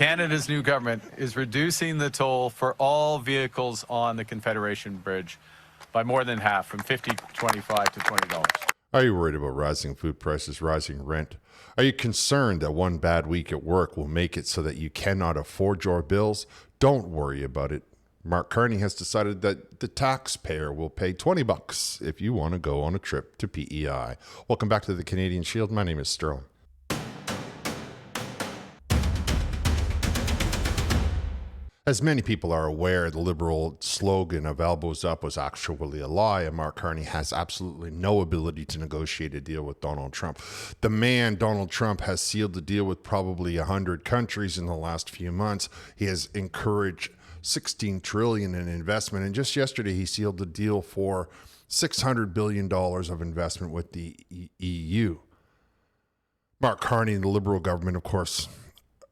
Canada's new government is reducing the toll for all vehicles on the Confederation Bridge by more than half, from $25 to $20. Are you worried about rising food prices, rising rent? Are you concerned that one bad week at work will make it so that you cannot afford your bills? Don't worry about it. Mark Carney has decided that the taxpayer will pay $20 if you want to go on a trip to PEI. Welcome back to the Canadian Shield. My name is Sterling. As many people are aware, the Liberal slogan of elbows up was actually a lie, and Mark Carney has absolutely no ability to negotiate a deal with Donald Trump. The man, Donald Trump, has sealed the deal with probably 100 countries in the last few months. He has encouraged $16 trillion in investment, and just yesterday he sealed the deal for $600 billion of investment with the EU. Mark Carney and the Liberal government, of course,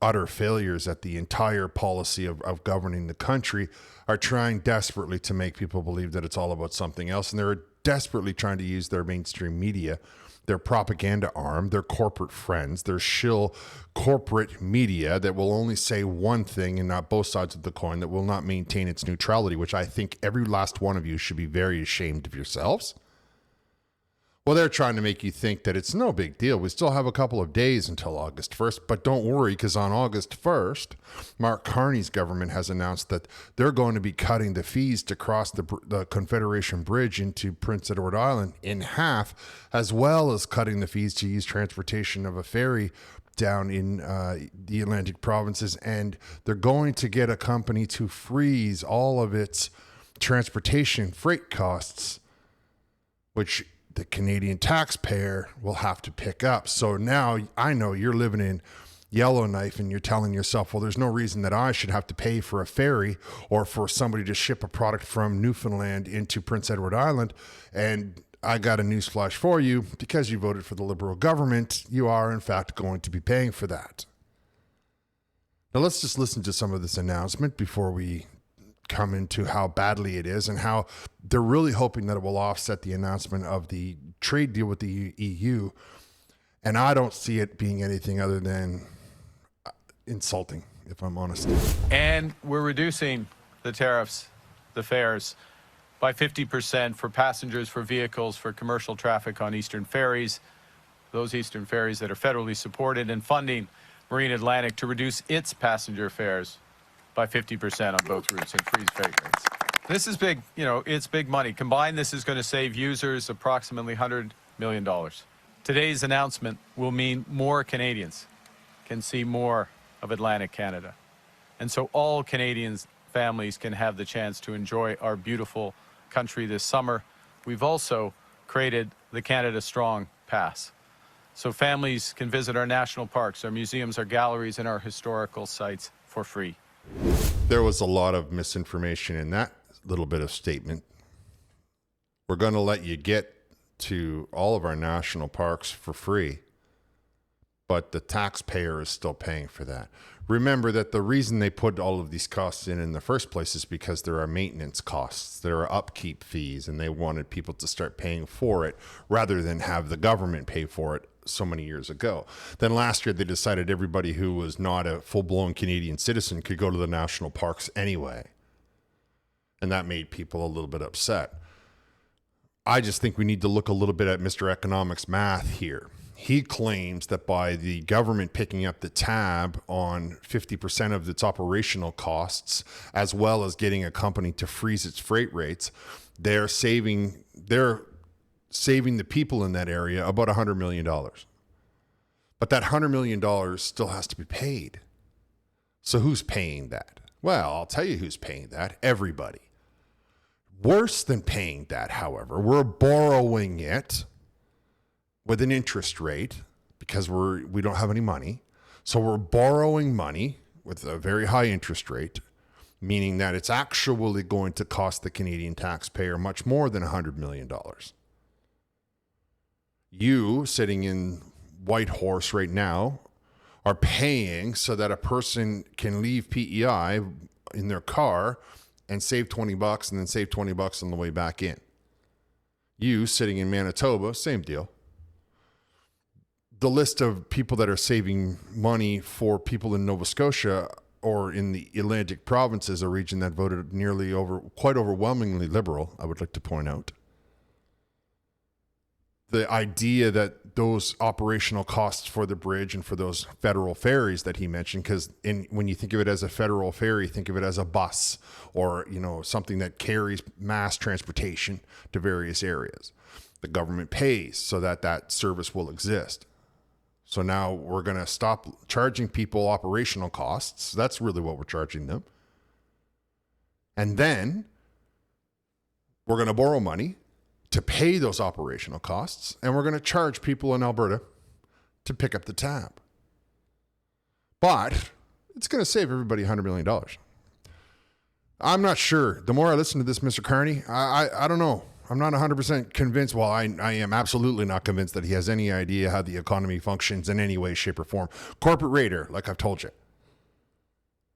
utter failures at the entire policy of governing the country, are trying desperately to make people believe that it's all about something else. And they're desperately trying to use their mainstream media, their propaganda arm, their corporate friends, their shill corporate media that will only say one thing and not both sides of the coin, that will not maintain its neutrality, which I think every last one of you should be very ashamed of yourselves. Well, they're trying to make you think that it's no big deal. We still have a couple of days until August 1st, but don't worry, because on August 1st, Mark Carney's government has announced that they're going to be cutting the fees to cross the Confederation Bridge into Prince Edward Island in half, as well as cutting the fees to use transportation of a ferry down in the Atlantic provinces. And they're going to get a company to freeze all of its transportation freight costs, which the Canadian taxpayer will have to pick up. So now I know you're living in Yellowknife and you're telling yourself, well, there's no reason that I should have to pay for a ferry or for somebody to ship a product from Newfoundland into Prince Edward Island. And I got a newsflash for you. Because you voted for the Liberal government, you are in fact going to be paying for that. Now let's just listen to some of this announcement before we come into how badly it is and how they're really hoping that it will offset the announcement of the trade deal with the EU. And I don't see it being anything other than insulting, if I'm honest. And we're reducing the tariffs, the fares, by 50% for passengers, for vehicles, for commercial traffic on Eastern ferries, those Eastern ferries that are federally supported, and funding Marine Atlantic to reduce its passenger fares by 50% on both routes and freeze freight rates. This is big, it's big money. Combined, this is going to save users approximately $100 million. Today's announcement will mean more Canadians can see more of Atlantic Canada. And so all Canadians families can have the chance to enjoy our beautiful country this summer. We've also created the Canada Strong Pass. So families can visit our national parks, our museums, our galleries, and our historical sites for free. There was a lot of misinformation in that little bit of statement. We're going to let you get to all of our national parks for free, but the taxpayer is still paying for that. Remember that the reason they put all of these costs in the first place is because there are maintenance costs, there are upkeep fees, and they wanted people to start paying for it rather than have the government pay for it so many years ago. Then last year they decided everybody who was not a full-blown Canadian citizen could go to the national parks anyway. And that made people a little bit upset. I just think we need to look a little bit at Mr. Economics math here. He claims that by the government picking up the tab on 50% of its operational costs, as well as getting a company to freeze its freight rates, they're saving the people in that area about $100 million. But that $100 million still has to be paid. So who's paying that? Well, I'll tell you who's paying that. Everybody. Worse than paying that, however, we're borrowing it with an interest rate because we don't have any money. So we're borrowing money with a very high interest rate, meaning that it's actually going to cost the Canadian taxpayer much more than $100 million. You, sitting in Whitehorse right now, are paying so that a person can leave PEI in their car and save $20 and then save $20 on the way back in. You, sitting in Manitoba, same deal. the list of people that are saving money for people in Nova Scotia or in the Atlantic provinces, a region that voted quite overwhelmingly liberal, I would like to point out. The idea that those operational costs for the bridge and for those federal ferries that he mentioned, because when you think of it as a federal ferry, think of it as a bus or, something that carries mass transportation to various areas. The government pays so that that service will exist. So now we're going to stop charging people operational costs. That's really what we're charging them. And then we're going to borrow money to pay those operational costs, and we're going to charge people in Alberta to pick up the tab. But it's going to save everybody $100 million. I'm not sure. The more I listen to this, Mr. Carney, I don't know. I'm not 100% convinced. Well, I am absolutely not convinced that he has any idea how the economy functions in any way, shape, or form. Corporate raider, like I've told you.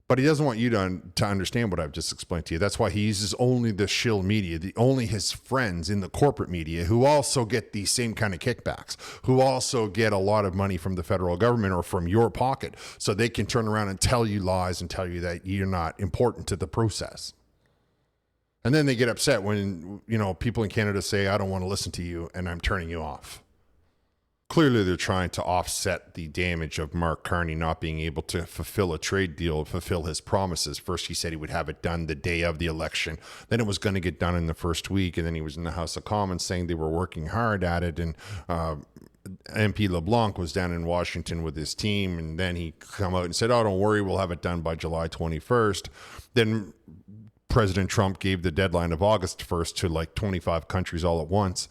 But he doesn't want you to understand what I've just explained to you. That's why he uses only the shill media, only his friends in the corporate media who also get these same kind of kickbacks, who also get a lot of money from the federal government or from your pocket, so they can turn around and tell you lies and tell you that you're not important to the process. And then they get upset when, people in Canada say, I don't want to listen to you and I'm turning you off. Clearly, they're trying to offset the damage of Mark Carney not being able to fulfill a trade deal, fulfill his promises. First, he said he would have it done the day of the election. Then it was going to get done in the first week. And then he was in the House of Commons saying they were working hard at it. And MP LeBlanc was down in Washington with his team. And then he come out and said, oh, don't worry, we'll have it done by July 21st. Then President Trump gave the deadline of August 1st to like 25 countries all at once.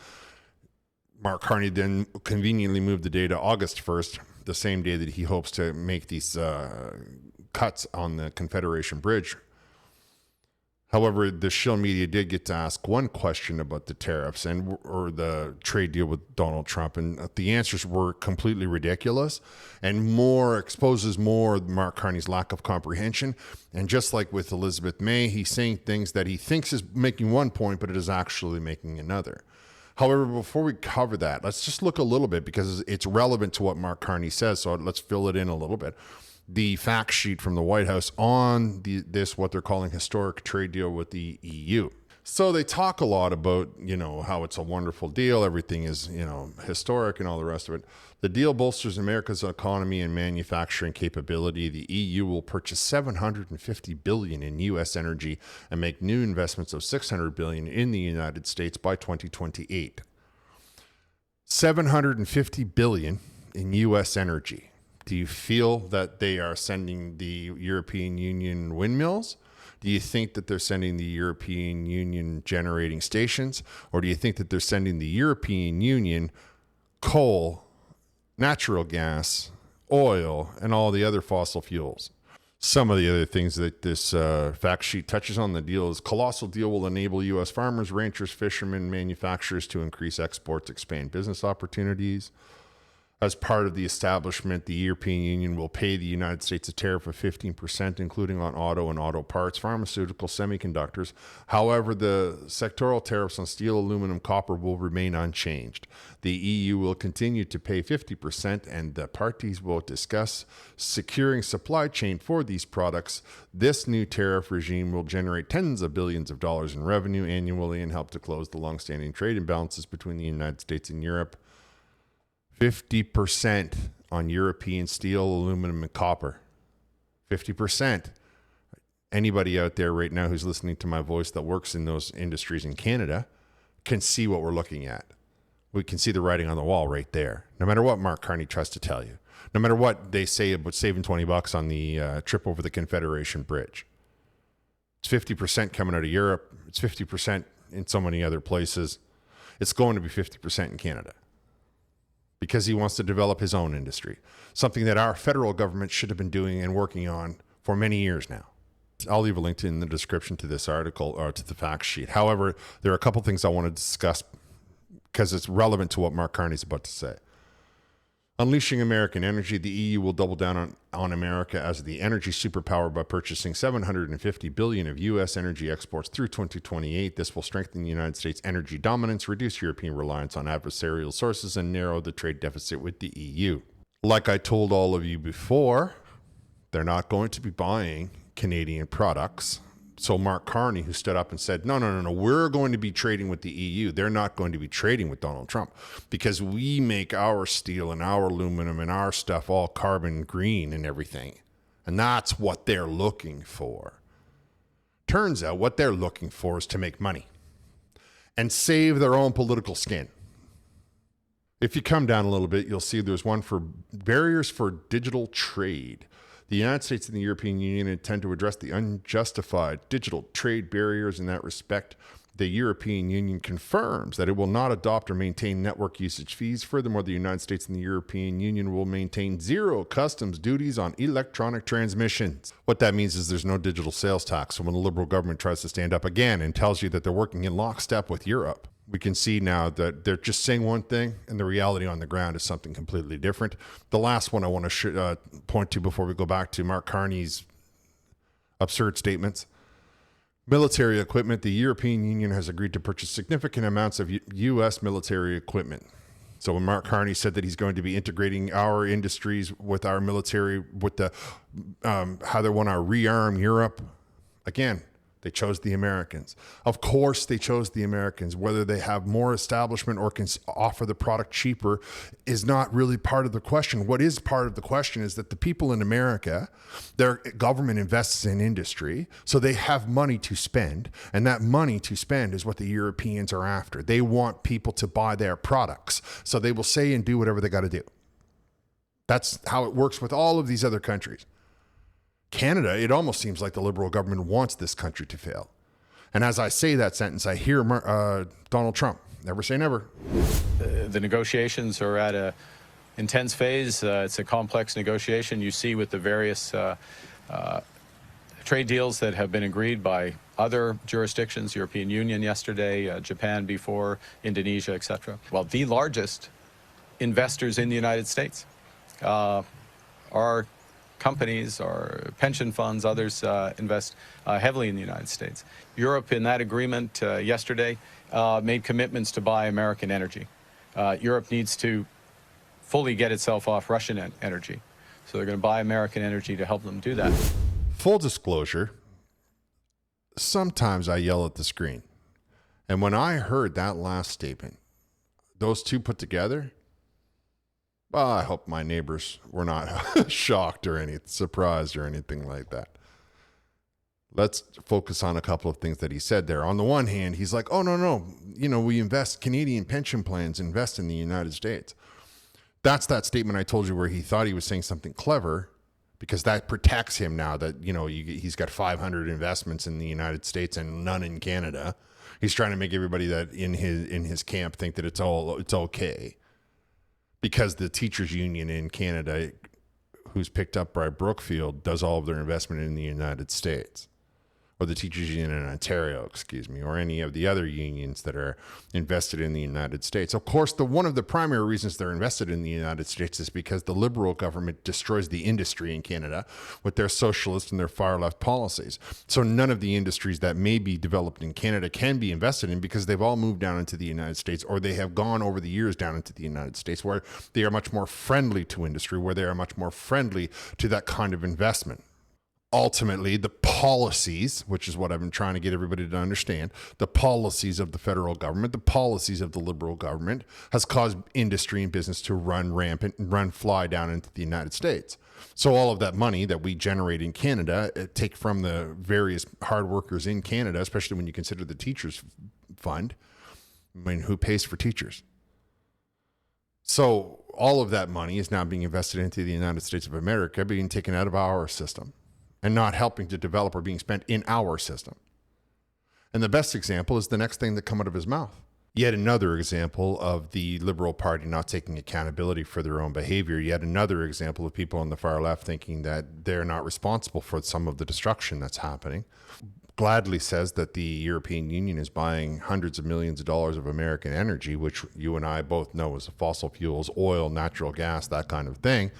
Mark Carney then conveniently moved the day to August 1st, the same day that he hopes to make these cuts on the Confederation Bridge. However, the shill media did get to ask one question about the tariffs or the trade deal with Donald Trump, and the answers were completely ridiculous and exposes more Mark Carney's lack of comprehension. And just like with Elizabeth May, he's saying things that he thinks is making one point, but it is actually making another. However, before we cover that, let's just look a little bit because it's relevant to what Mark Carney says. So let's fill it in a little bit. The fact sheet from the White House on what they're calling historic trade deal with the EU. So they talk a lot about, how it's a wonderful deal. Everything is, historic and all the rest of it. The deal bolsters America's economy and manufacturing capability. The EU will purchase $750 billion in U.S. energy and make new investments of $600 billion in the United States by 2028. $750 billion in U.S. energy. Do you feel that they are sending the European Union windmills? Do you think that they're sending the European Union generating stations? Or do you think that they're sending the European Union coal, natural gas, oil, and all the other fossil fuels? Some of the other things that this fact sheet touches on the deal is colossal deal will enable U.S. farmers, ranchers, fishermen, manufacturers to increase exports, expand business opportunities. As part of the establishment, the European Union will pay the United States a tariff of 15%, including on auto and auto parts, pharmaceutical, semiconductors. However, the sectoral tariffs on steel, aluminum, copper will remain unchanged. The EU will continue to pay 50%, and the parties will discuss securing supply chain for these products. This new tariff regime will generate tens of billions of dollars in revenue annually and help to close the longstanding trade imbalances between the United States and Europe. 50% on European steel, aluminum, and copper. 50%. Anybody out there right now who's listening to my voice that works in those industries in Canada can see what we're looking at. We can see the writing on the wall right there. No matter what Mark Carney tries to tell you. No matter what they say about saving $20 on the trip over the Confederation Bridge. It's 50% coming out of Europe. It's 50% in so many other places. It's going to be 50% in Canada. Because he wants to develop his own industry, something that our federal government should have been doing and working on for many years now. I'll leave a link in the description to this article or to the fact sheet. However, there are a couple things I want to discuss because it's relevant to what Mark Carney's about to say. Unleashing American energy, the EU will double down on America as the energy superpower by purchasing $750 billion of U.S. energy exports through 2028. This will strengthen the United States' energy dominance, reduce European reliance on adversarial sources, and narrow the trade deficit with the EU. Like I told all of you before, they're not going to be buying Canadian products. So Mark Carney, who stood up and said, no, we're going to be trading with the EU. They're not going to be trading with Donald Trump because we make our steel and our aluminum and our stuff all carbon green and everything. And that's what they're looking for. Turns out what they're looking for is to make money and save their own political skin. If you come down a little bit, you'll see there's one for barriers for digital trade. The United States and the European Union intend to address the unjustified digital trade barriers. In that respect, the European Union confirms that it will not adopt or maintain network usage fees. Furthermore, the United States and the European Union will maintain zero customs duties on electronic transmissions. What that means is there's no digital sales tax. So when the Liberal government tries to stand up again and tells you that they're working in lockstep with Europe, we can see now that they're just saying one thing and the reality on the ground is something completely different. The last one I want to point to before we go back to Mark Carney's absurd statements. Military equipment. The European Union has agreed to purchase significant amounts of U.S. military equipment. So when Mark Carney said that he's going to be integrating our industries with our military, with the how they want to rearm Europe, again, they chose the Americans. Of course, they chose the Americans. Whether they have more establishment or can offer the product cheaper is not really part of the question. What is part of the question is that the people in America, their government invests in industry, so they have money to spend, and that money to spend is what the Europeans are after. They want people to buy their products, so they will say and do whatever they got to do. That's how it works with all of these other countries. Canada, it almost seems like the Liberal government wants this country to fail. And as I say that sentence, I hear Donald Trump. Never say never. The negotiations are at an intense phase. It's a complex negotiation. You see with the various trade deals that have been agreed by other jurisdictions, European Union yesterday, Japan before, Indonesia, etc. Well, the largest investors in the United States are companies or pension funds, others invest heavily in the United States. Europe, in that agreement yesterday, made commitments to buy American energy. Europe needs to fully get itself off Russian energy. So they're going to buy American energy to help them do that. Full disclosure, sometimes I yell at the screen. And when I heard that last statement, those two put together, well, I hope my neighbors were not shocked or surprised or anything like that. Let's focus on a couple of things that he said there. On the one hand, he's like, oh, no, we invest, Canadian pension plans invest in the United States. That's that statement I told you where he thought he was saying something clever because that protects him now that, he's got 500 investments in the United States and none in Canada. He's trying to make everybody that in his camp think that it's okay. Because the teachers union in Canada, who's picked up by Brookfield, does all of their investment in the United States. Or the teachers union in Ontario, or any of the other unions that are invested in the United States. Of course, one of the primary reasons they're invested in the United States is because the Liberal government destroys the industry in Canada with their socialist and their far left policies. So none of the industries that may be developed in Canada can be invested in because they've all moved down into the United States, or they have gone over the years down into the United States where they are much more friendly to industry, where they are much more friendly to that kind of investment. Ultimately, the policies, which is what I've been trying to get everybody to understand, the policies of the federal government, the policies of the Liberal government has caused industry and business to run rampant and run fly down into the United States. So all of that money that we generate in Canada, take from the various hard workers in Canada, especially when you consider the teachers fund, who pays for teachers? So all of that money is now being invested into the United States of America, being taken out of our system, and not helping to develop or being spent in our system. And the best example is the next thing that come out of his mouth. Yet another example of the Liberal Party not taking accountability for their own behavior. Yet another example of people on the far left thinking that they're not responsible for some of the destruction that's happening. Gladly says that the European Union is buying hundreds of millions of dollars of American energy, which you and I both know is fossil fuels, oil, natural gas, that kind of thing.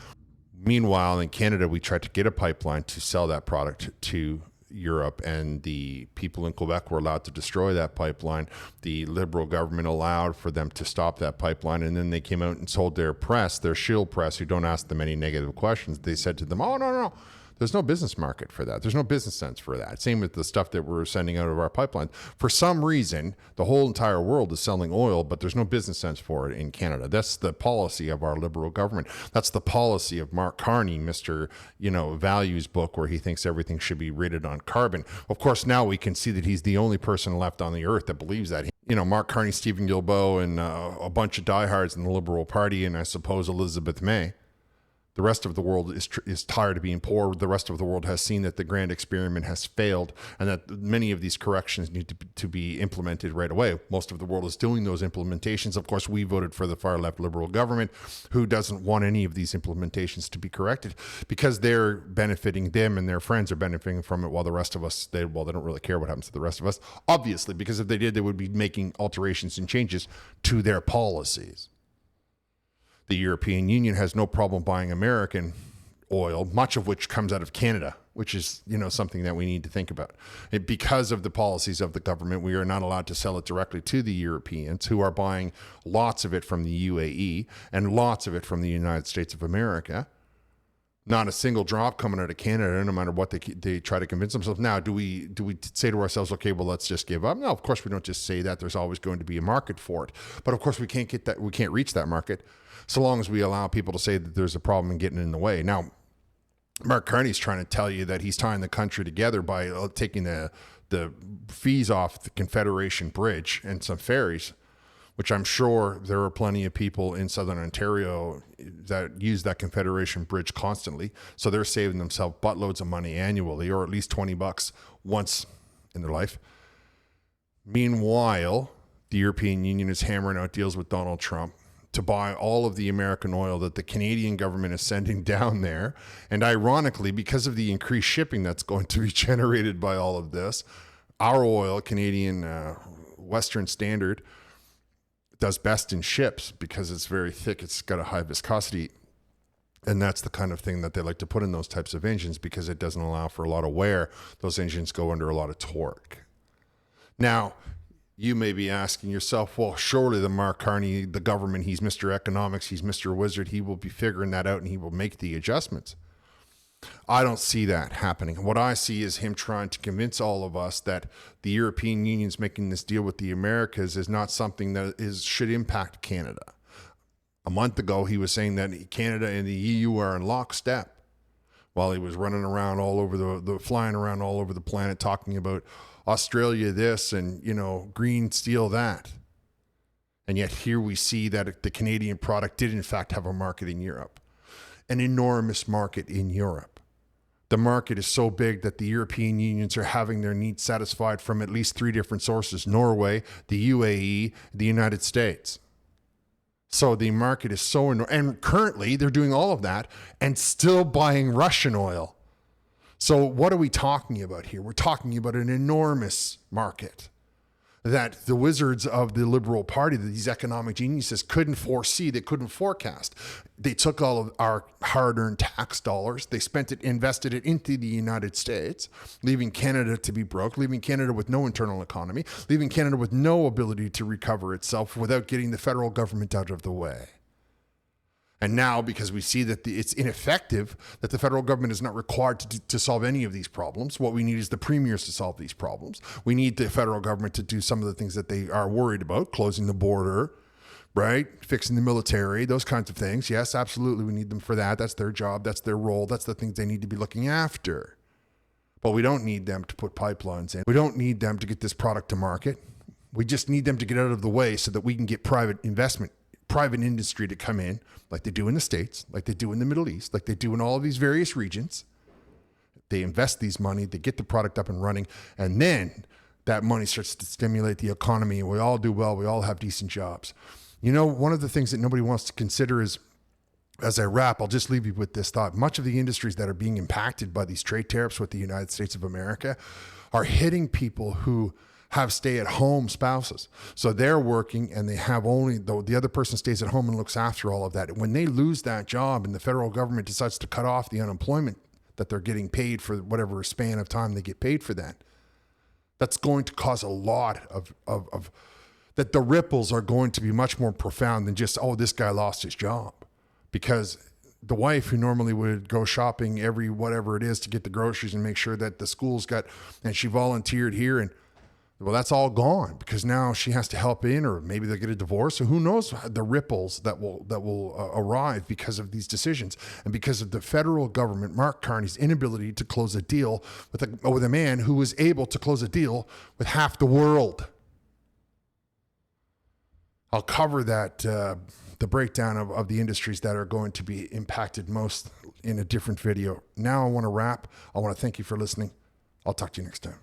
Meanwhile, in Canada, we tried to get a pipeline to sell that product to Europe, and the people in Quebec were allowed to destroy that pipeline. The Liberal government allowed for them to stop that pipeline, and then they came out and told their press, their shield press, who don't ask them any negative questions. They said to them, oh, no. There's no business market for that. There's no business sense for that. Same with the stuff that we're sending out of our pipelines. For some reason, the whole entire world is selling oil, but there's no business sense for it in Canada. That's the policy of our Liberal government. That's the policy of Mark Carney, Mr. Values book, where he thinks everything should be rated on carbon. Of course, now we can see that he's the only person left on the earth that believes that. Mark Carney, Stephen Guilbeault, and a bunch of diehards in the Liberal Party, and I suppose Elizabeth May. The rest of the world is tired of being poor. The rest of the world has seen that the grand experiment has failed, and that many of these corrections need to be implemented right away. Most of the world is doing those implementations. Of course, we voted for the far left Liberal government, who doesn't want any of these implementations to be corrected, because they're benefiting, them and their friends are benefiting from it, while the rest of us, they don't really care what happens to the rest of us. Obviously, because if they did, they would be making alterations and changes to their policies. The European Union has no problem buying American oil, much of which comes out of Canada, which is, something that we need to think about. Because of the policies of the government, we are not allowed to sell it directly to the Europeans, who are buying lots of it from the UAE and lots of it from the United States of America. Not a single drop coming out of Canada, no matter what they try to convince themselves. Now, do we say to ourselves, okay, well, let's just give up? No, of course we don't just say that. There's always going to be a market for it. But of course we can't reach that market so long as we allow people to say that there's a problem and getting in the way. Now, Mark Carney's trying to tell you that he's tying the country together by taking the fees off the Confederation Bridge and some ferries, which I'm sure there are plenty of people in Southern Ontario that use that Confederation Bridge constantly. So they're saving themselves buttloads of money annually, or at least $20 once in their life. Meanwhile, the European Union is hammering out deals with Donald Trump to buy all of the American oil that the Canadian government is sending down there. And ironically, because of the increased shipping that's going to be generated by all of this, our oil, Canadian Western Standard, does best in ships because it's very thick. It's got a high viscosity. And that's the kind of thing that they like to put in those types of engines, because it doesn't allow for a lot of wear. Those engines go under a lot of torque. Now, you may be asking yourself, well, surely the Mark Carney, the government, he's Mr. Economics, he's Mr. Wizard, he will be figuring that out and he will make the adjustments. I don't see that happening. What I see is him trying to convince all of us that the European Union's making this deal with the Americas is not something that should impact Canada. A month ago, he was saying that Canada and the EU are in lockstep, while he was running around all over flying around all over the planet talking about Australia this and, green steel that. And yet here we see that the Canadian product did in fact have a market in Europe, an enormous market in Europe. The market is so big that the European unions are having their needs satisfied from at least 3 different sources: Norway, the UAE, the United States. So the market is so enormous. And currently they're doing all of that and still buying Russian oil. So what are we talking about here? We're talking about an enormous market that the wizards of the Liberal Party, these economic geniuses, couldn't foresee, they couldn't forecast. They took all of our hard-earned tax dollars, they invested it into the United States, leaving Canada to be broke, leaving Canada with no internal economy, leaving Canada with no ability to recover itself without getting the federal government out of the way. And now, because we see that it's ineffective, that the federal government is not required to solve any of these problems, what we need is the premiers to solve these problems. We need the federal government to do some of the things that they are worried about: closing the border, right? Fixing the military, those kinds of things. Yes, absolutely, we need them for that. That's their job. That's their role. That's the things they need to be looking after. But we don't need them to put pipelines in. We don't need them to get this product to market. We just need them to get out of the way so that we can get private investment, private industry to come in, like they do in the States, like they do in the Middle East, like they do in all of these various regions. They invest these money, they get the product up and running, and then that money starts to stimulate the economy, and we all do well, we all have decent jobs. One of the things that nobody wants to consider is, as I wrap, I'll just leave you with this thought. Much of the industries that are being impacted by these trade tariffs with the United States of America are hitting people who have stay-at-home spouses. So they're working and they have only, though the other person stays at home and looks after all of that. When they lose that job and the federal government decides to cut off the unemployment that they're getting paid for whatever span of time they get paid for that. That's going to cause a lot of that the ripples are going to be much more profound than just, oh, this guy lost his job. Because the wife who normally would go shopping every whatever it is to get the groceries and make sure that the school's got, and she volunteered here, and well, that's all gone because now she has to help in, or maybe they'll get a divorce. So who knows the ripples that will arrive because of these decisions and because of the federal government, Mark Carney's inability to close a deal with a man who was able to close a deal with half the world. I'll cover that, the breakdown of the industries that are going to be impacted most in a different video. Now I want to wrap. I want to thank you for listening. I'll talk to you next time.